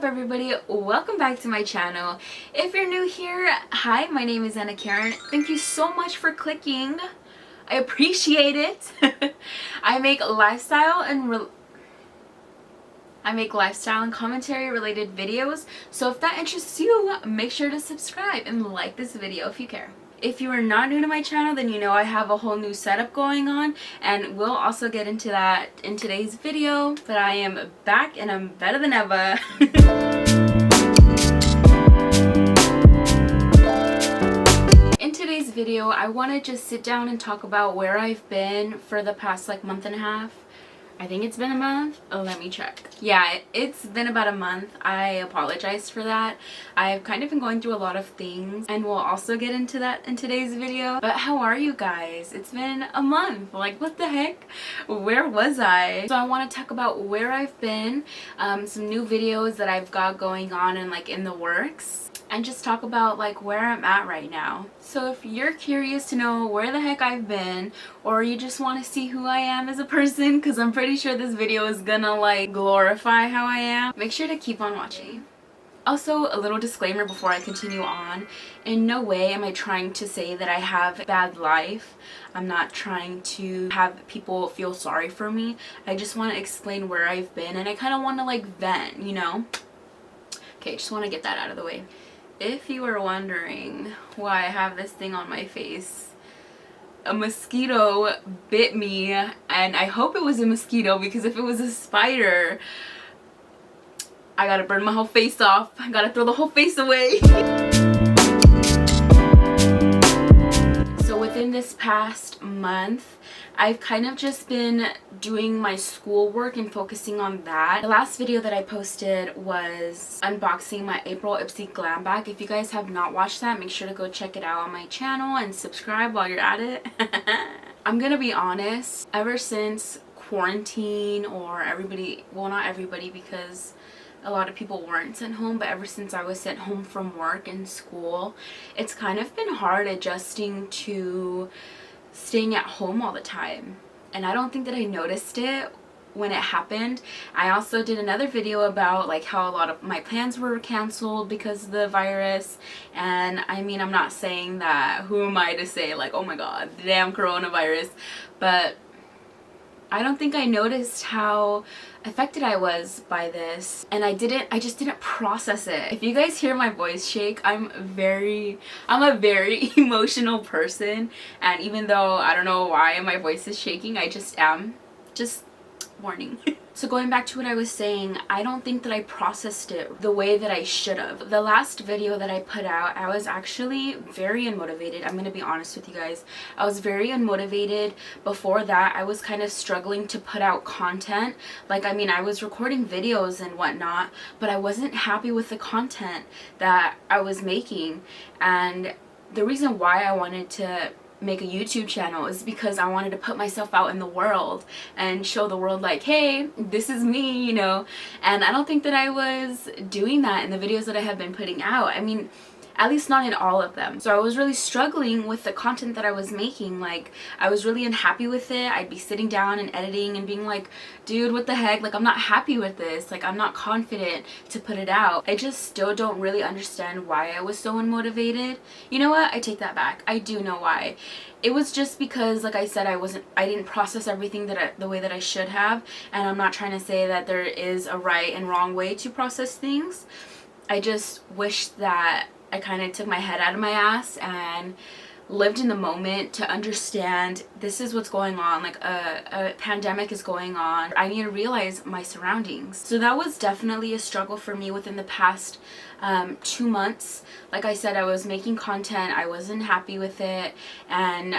everybody? Welcome back to my channel. If you're new here, hi, my name is AnnaKaren. Thank you so much for clicking. I appreciate it. I make lifestyle and commentary related videos, so if that interests you, make sure to subscribe and like this video if you care. If you are not new to my channel, then you know I have a whole new setup going on, and we'll also get into that in today's video. But I am back and I'm better than ever. In today's video, I want to just sit down and talk about where I've been for the past month and a half. I think it's been a month. Oh, let me check. Yeah, it's been about a month. I apologize for that. I've kind of been going through a lot of things, and we'll also get into that in today's video. But how are you guys? It's been a month. Like, what the heck? Where was I? So I want to talk about where I've been, some new videos that I've got going on and in the works, and just talk about where I'm at right now. So if you're curious to know where the heck I've been, or you just want to see who I am as a person, because I'm pretty sure this video is gonna glorify how I am, make sure to keep on watching. Also, a little disclaimer before I continue on. In no way am I trying to say that I have a bad life. I'm not trying to have people feel sorry for me. I just want to explain where I've been, and I kind of want to vent, you know? Okay, just want to get that out of the way. If you were wondering why I have this thing on my face, a mosquito bit me, and I hope it was a mosquito, because if it was a spider, I gotta burn my whole face off. I gotta throw the whole face away. So within this past month, I've kind of just been doing my schoolwork and focusing on that. The last video that I posted was unboxing my April Ipsy glam bag. If you guys have not watched that, make sure to go check it out on my channel and subscribe while you're at it. I'm gonna be honest, ever since quarantine, or everybody, well, not everybody, because a lot of people weren't sent home, but ever since I was sent home from work and school, it's kind of been hard adjusting to staying at home all the time. And I don't think that I noticed it when it happened. I also did another video about how a lot of my plans were canceled because of the virus, and I mean, I'm not saying that, who am I to say oh my god, damn coronavirus, but I don't think I noticed how affected I was by this, and I just didn't process it. If you guys hear my voice shake, I'm a very emotional person, and even though I don't know why my voice is shaking, I just am. Just warning. So going back to what I was saying, I don't think that I processed it the way that I should have. The last video that I put out, I was actually very unmotivated. I'm gonna be honest with you guys. I was very unmotivated. Before that, I was kind of struggling to put out content. I mean, I was recording videos and whatnot, but I wasn't happy with the content that I was making. And the reason why I wanted to make a YouTube channel is because I wanted to put myself out in the world and show the world hey, this is me, you know. And I don't think that I was doing that in the videos that I have been putting out. I mean, at least not in all of them. So I was really struggling with the content that I was making. I was really unhappy with it. I'd be sitting down and editing and being dude, what the heck? I'm not happy with this. I'm not confident to put it out. I just still don't really understand why I was so unmotivated. You know what? I take that back. I do know why. It was just because, like I said, I didn't process everything the way that I should have. And I'm not trying to say that there is a right and wrong way to process things. I just wish that I kind of took my head out of my ass and lived in the moment to understand this is what's going on. A pandemic is going on. I need to realize my surroundings. So that was definitely a struggle for me within the past 2 months. Like I said, I was making content. I wasn't happy with it, and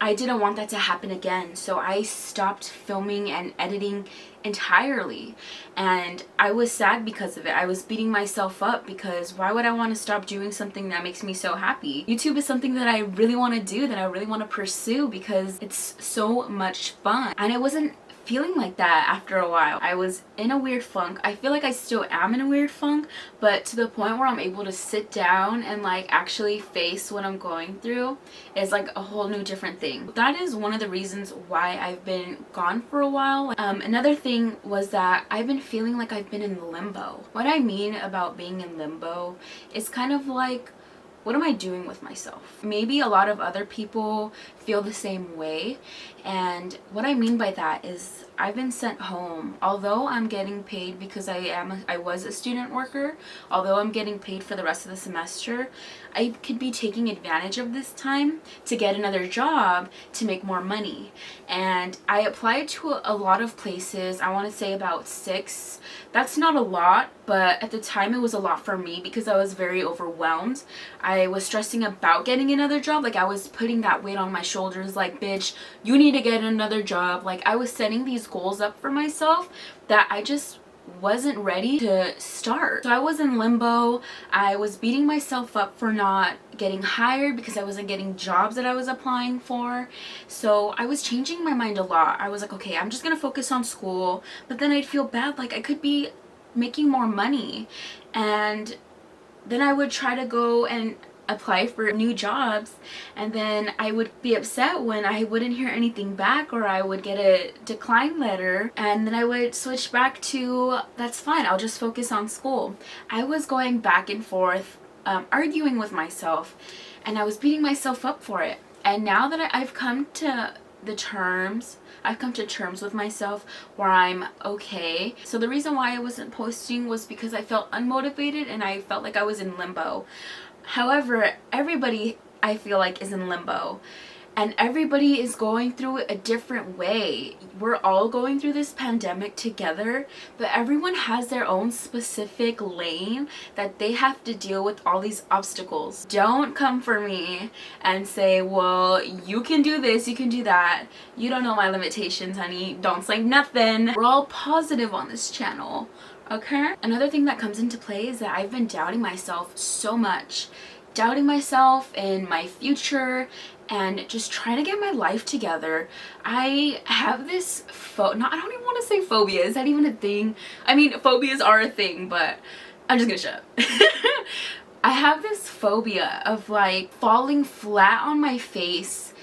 I didn't want that to happen again. So I stopped filming and editing entirely, and I was sad because of it. I was beating myself up because why would I want to stop doing something that makes me so happy? YouTube is something that I really want to do, that I really want to pursue, because it's so much fun, and it wasn't feeling like that after a while. I was in a weird funk. I feel like I still am in a weird funk, but to the point where I'm able to sit down and like actually face what I'm going through is like a whole new different thing. That is one of the reasons why I've been gone for a while. Another thing was that I've been feeling like I've been in limbo. What I mean about being in limbo is kind of like, what am I doing with myself? Maybe a lot of other people feel the same way, and what I mean by that is I've been sent home. Although I'm getting paid because I was a student worker, although I'm getting paid for the rest of the semester, I could be taking advantage of this time to get another job to make more money. And I applied to a lot of places. I want to say about 6. That's not a lot, but at the time it was a lot for me because I was very overwhelmed. I was stressing about getting another job. Like, I was putting that weight on my shoulders, like, bitch, you need to get another job. Like, I was setting these goals up for myself that I just wasn't ready to start. So I was in limbo. I was beating myself up for not getting hired because I wasn't getting jobs that I was applying for. So I was changing my mind a lot. I was like, okay, I'm just gonna focus on school, but then I'd feel bad, like I could be making more money, and then I would try to go and apply for new jobs, and then I would be upset when I wouldn't hear anything back, or I would get a decline letter, and then I would switch back to, that's fine, I'll just focus on school. I was going back and forth, arguing with myself, and I was beating myself up for it. And now that I've come to terms with myself where I'm okay. So the reason why I wasn't posting was because I felt unmotivated and I felt like I was in limbo. However, everybody, I feel like, is in limbo, and everybody is going through it a different way. We're all going through this pandemic together, but everyone has their own specific lane that they have to deal with all these obstacles. Don't come for me and say, well, you can do this, you can do that. You don't know my limitations, honey. Don't say nothing. We're all positive on this channel. Okay? Another thing that comes into play is that I've been doubting myself so much. Doubting myself and my future and just trying to get my life together. I have this I don't even want to say phobia. Is that even a thing? I mean, phobias are a thing, but I'm just gonna shut up. I have this phobia of like falling flat on my face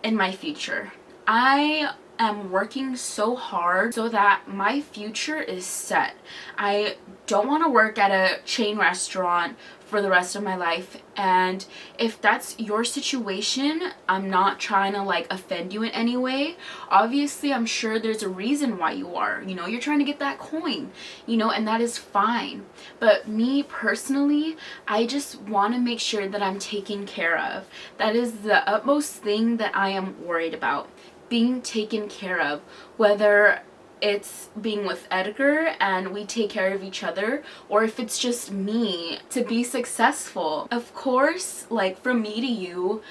in my future. I am working so hard so that my future is set. I don't want to work at a chain restaurant for the rest of my life, and if that's your situation, I'm not trying to like offend you in any way. Obviously, I'm sure there's a reason why you are, you know, you're trying to get that coin, you know, and that is fine. But me personally, I just want to make sure that I'm taken care of. That is the utmost thing that I am worried about, being taken care of, whether it's being with Edgar and we take care of each other, or if it's just me to be successful. Of course, like from me to you,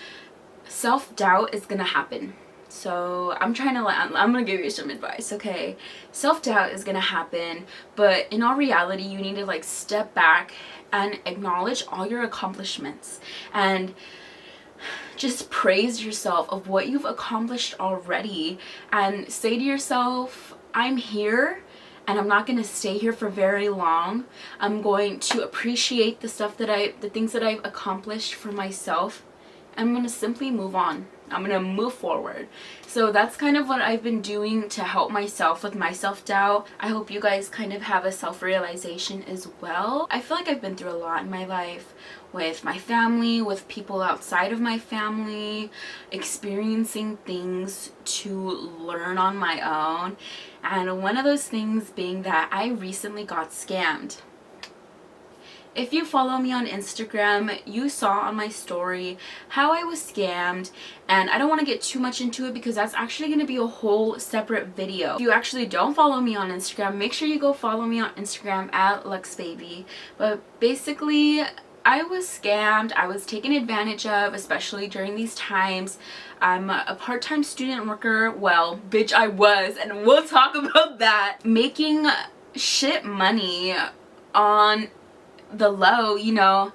self-doubt is gonna happen. So I'm gonna give you some advice, okay? Self-doubt is gonna happen, but in all reality, you need to like step back and acknowledge all your accomplishments and just praise yourself of what you've accomplished already, and say to yourself, I'm here and I'm not going to stay here for very long. I'm going to appreciate the things that I've accomplished for myself. I'm going to simply move on. I'm going to move forward. So that's kind of what I've been doing to help myself with my self-doubt. I hope you guys kind of have a self-realization as well. I feel like I've been through a lot in my life, with my family, with people outside of my family, experiencing things to learn on my own. And one of those things being that I recently got scammed. If you follow me on Instagram, you saw on my story how I was scammed, and I don't want to get too much into it because that's actually going to be a whole separate video. If you actually don't follow me on Instagram, make sure you go follow me on Instagram at luxebby. But basically, I was scammed. I was taken advantage of, especially during these times. I'm a part-time student worker. Well, bitch, I was, and we'll talk about that. Making shit money on the low, you know.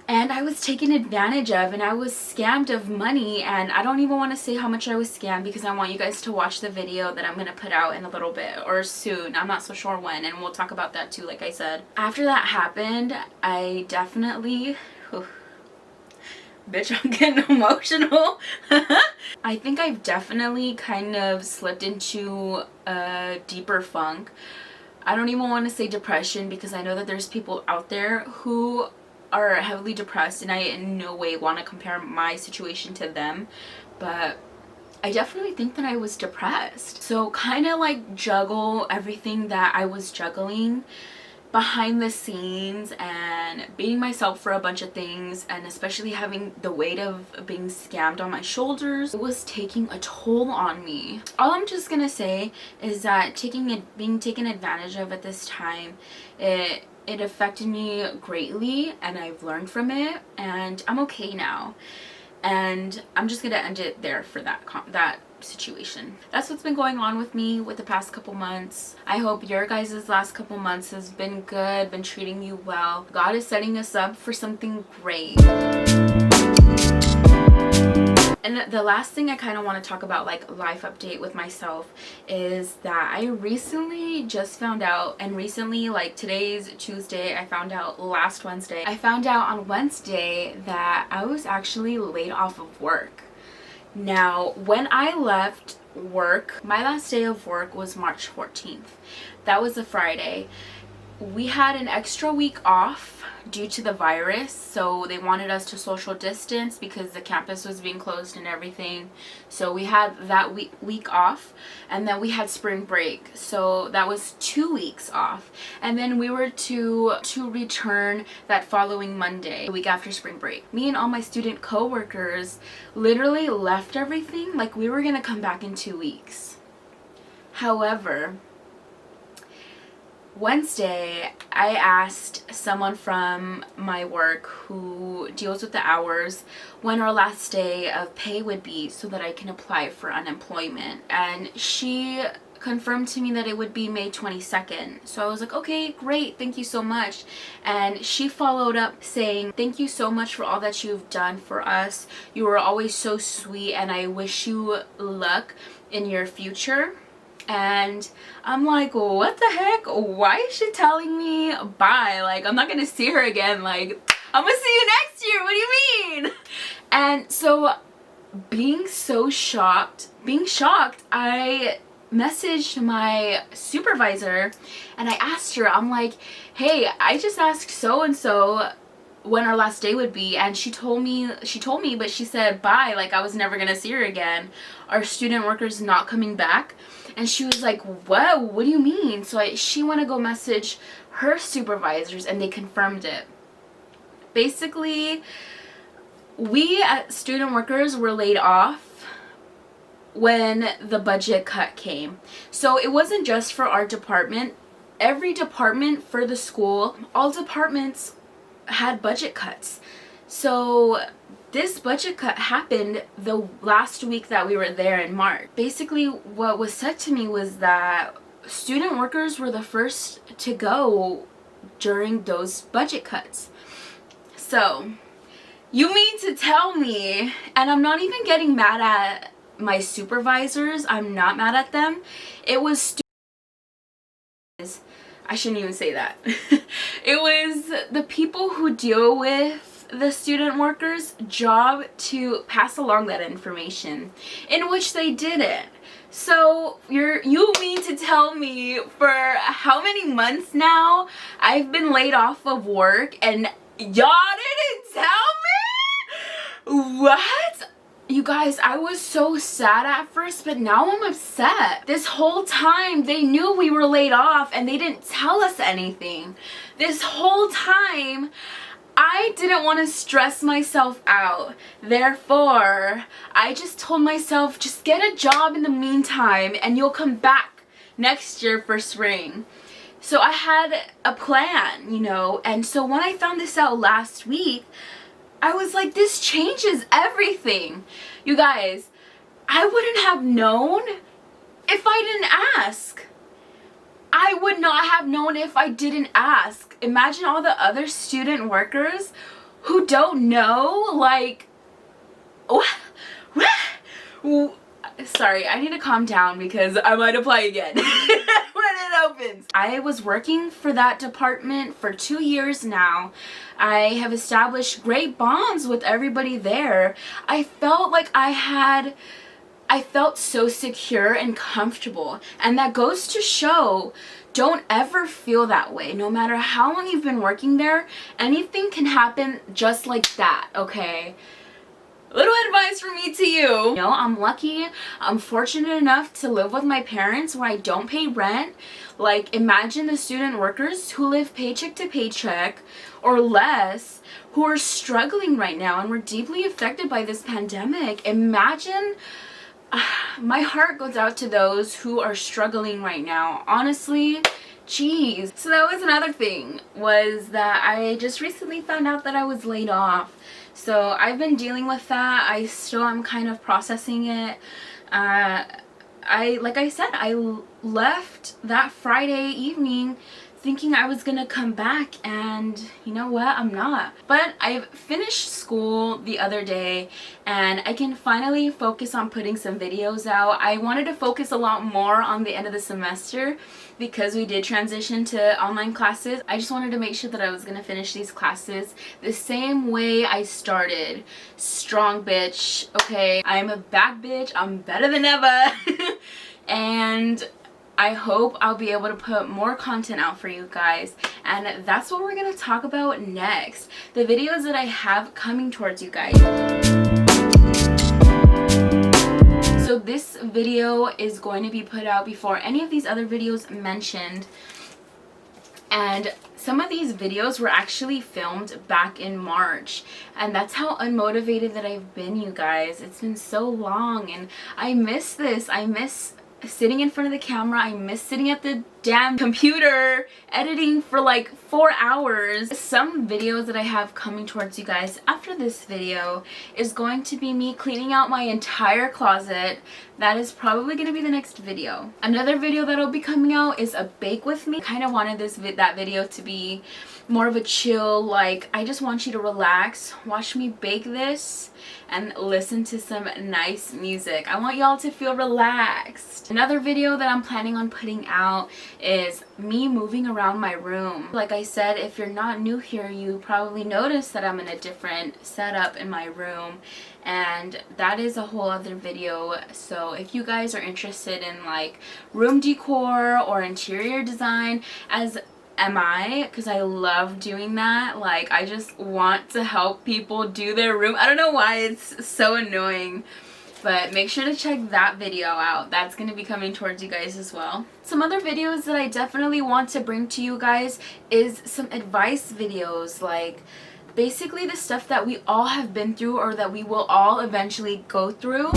and I was taken advantage of, and I was scammed of money. And I don't even want to say how much I was scammed because I want you guys to watch the video that I'm going to put out in a little bit or soon. I'm not so sure when, and we'll talk about that too, like I said. After that happened, I definitely... Bitch, I'm getting emotional. I think I've definitely kind of slipped into a deeper funk. I don't even want to say depression because I know that there's people out there who are heavily depressed, and I in no way want to compare my situation to them, but I definitely think that I was depressed. So kind of like juggle everything that I was juggling behind the scenes and beating myself for a bunch of things, and especially having the weight of being scammed on my shoulders, it was taking a toll on me. All I'm just gonna say is that being taken advantage of at this time, it affected me greatly, and I've learned from it, and I'm okay now. And I'm just gonna end it there for that situation. That's what's been going on with me with the past couple months. I hope your guys' last couple months has been good, been treating you well. God is setting us up for something great. And the last thing I kind of want to talk about, like life update with myself, is that I recently just found out, and recently, like today's Tuesday, I found out last Wednesday. I found out on Wednesday that I was actually laid off of work. Now, when I left work, my last day of work was March 14th. That was a Friday. We had an extra week off due to the virus, so they wanted us to social distance because the campus was being closed and everything. So we had that week off, and then we had spring break, so that was 2 weeks off. And then we were to return that following Monday, the week after spring break. Me and all my student co-workers literally left everything like we were gonna come back in 2 weeks. However, Wednesday, I asked someone from my work who deals with the hours when our last day of pay would be so that I can apply for unemployment. And she confirmed to me that it would be May 22nd. So I was like, okay, great, thank you so much. And she followed up saying, thank you so much for all that you've done for us. You were always so sweet, and I wish you luck in your future. And I'm like, what the heck? Why is she telling me bye? Like, I'm not gonna see her again. Like, I'm gonna see you next year. What do you mean? And so being shocked, I messaged my supervisor and I asked her, I'm like, hey, I just asked so-and-so when our last day would be, and she told me, but she said bye, like I was never gonna see her again. Our student workers not coming back. And she was like, what do you mean? So she went to go message her supervisors, and they confirmed it. Basically, we as student workers were laid off when the budget cut came. So it wasn't just for our department. Every department for the school, all departments had budget cuts. So this budget cut happened the last week that we were there in March. Basically, what was said to me was that student workers were the first to go during those budget cuts. So, you mean to tell me, and I'm not even getting mad at my supervisors, I'm not mad at them, it was I shouldn't even say that. It was the people who deal with the student workers' job to pass along that information, in which they didn't. So you mean to tell me for how many months now I've been laid off of work and y'all didn't tell me? What? You guys, I was so sad at first, but now I'm upset. This whole time they knew we were laid off and they didn't tell us anything. This whole time I didn't want to stress myself out. Therefore, I just told myself, just get a job in the meantime and you'll come back next year for spring. So I had a plan, you know, and so when I found this out last week, I was like, this changes everything. You guys, I wouldn't have known if I didn't ask. I would not have known if I didn't ask. Imagine all the other student workers who don't know, like, sorry, I need to calm down because I might apply again when it opens. I was working for that department for 2 years now. I have established great bonds with everybody there. I felt like I felt so secure and comfortable, and that goes to show, don't ever feel that way. No matter how long you've been working there, anything can happen just like that, okay? Little advice from me to you. You know, I'm lucky, I'm fortunate enough to live with my parents where I don't pay rent. Like, imagine the student workers who live paycheck to paycheck or less, who are struggling right now and were deeply affected by this pandemic. Imagine, my heart goes out to those who are struggling right now. Honestly, jeez. So that was another thing, was that I just recently found out that I was laid off. So I've been dealing with that. I still am kind of processing it. Like I said, I left that Friday evening thinking I was gonna come back, and you know what, I'm not. But I finished school the other day and I can finally focus on putting some videos out. I wanted to focus a lot more on the end of the semester because we did transition to online classes. I just wanted to make sure that I was gonna finish these classes the same way I started. Strong bitch, okay? I'm a bad bitch, I'm better than ever. And I hope I'll be able to put more content out for you guys, and that's what we're going to talk about next. The videos that I have coming towards you guys. So this video is going to be put out before any of these other videos mentioned, and some of these videos were actually filmed back in March, and that's how unmotivated that I've been, you guys. It's been so long, and I miss this. I miss sitting in front of the camera. I miss sitting at the damn computer editing for like 4 hours. Some videos that I have coming towards you guys after this video is going to be me cleaning out my entire closet. That is probably going to be the next video. Another video that'll be coming out is a bake with me. I kind of wanted that video to be more of a chill, like, I just want you to relax, watch me bake this, and listen to some nice music. I want y'all to feel relaxed. Another video that I'm planning on putting out is me moving around my room. Like I said, if you're not new here, you probably noticed that I'm in a different setup in my room, and that is a whole other video. So if you guys are interested in like room decor or interior design, as am I, because I love doing that. Like, I just want to help people do their room. I don't know why, it's so annoying. But make sure to check that video out. That's going to be coming towards you guys as well. Some other videos that I definitely want to bring to you guys is some advice videos. Like, basically the stuff that we all have been through, or that we will all eventually go through.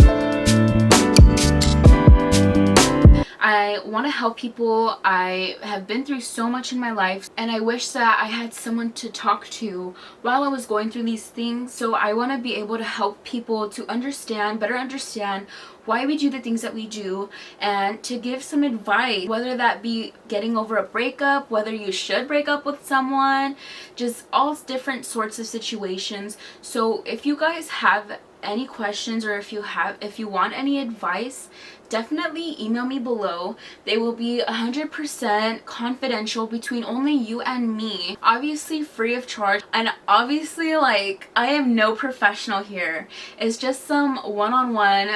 I want to help people. I have been through so much in my life, and I wish that I had someone to talk to while I was going through these things. So I want to be able to help people to better understand why we do the things that we do, and to give some advice, whether that be getting over a breakup, whether you should break up with someone, just all different sorts of situations. So if you guys have any questions, or if you want any advice, definitely email me below. They will be 100% confidential between only you and me, obviously free of charge. And obviously, like, I am no professional here. It's just some one-on-one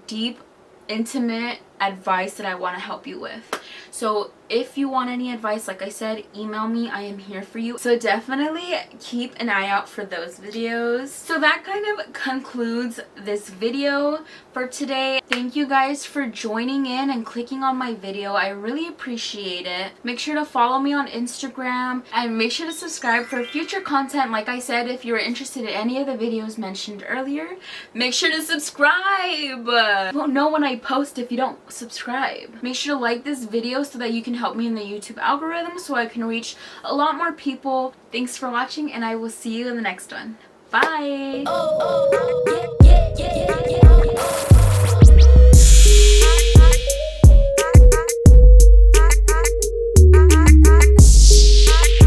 deep, intimate advice that I want to help you with. So if you want any advice, like I said, email me. I am here for you. So definitely keep an eye out for those videos. So that kind of concludes this video for today. Thank you guys for joining in and clicking on my video. I really appreciate it. Make sure to follow me on Instagram, and make sure to subscribe for future content. Like I said, if you're interested in any of the videos mentioned earlier, make sure to subscribe. You won't know when I post if you don't subscribe. Make sure to like this video so that you can help me in the YouTube algorithm, so I can reach a lot more people. Thanks for watching, and I will see you in the next one. Bye!